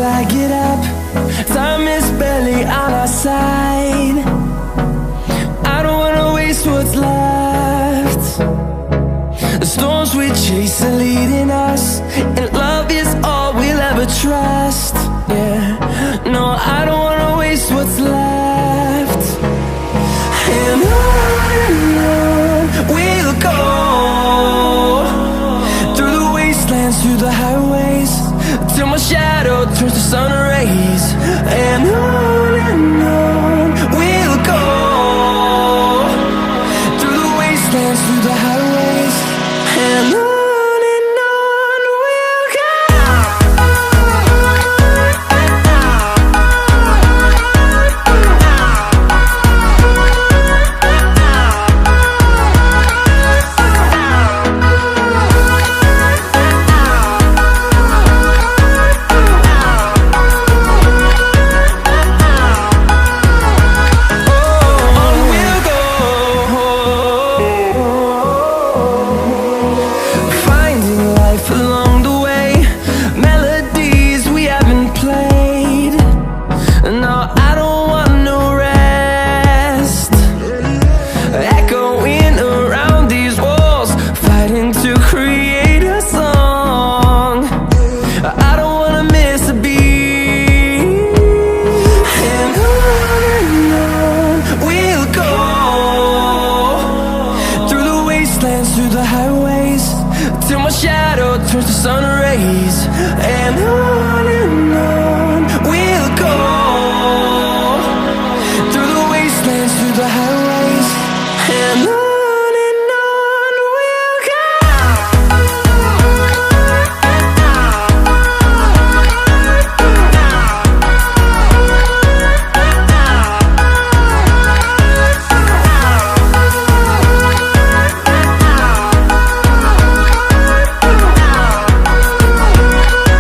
I get up. Time is barely on our side. I don't wanna waste what's left. The storms we chase are leading us, and love is all we'll ever trust. Yeah, no, I don't wanna waste what's left. And on we'll go, through the wastelands, through the highways, till my shadow turns to sun rays.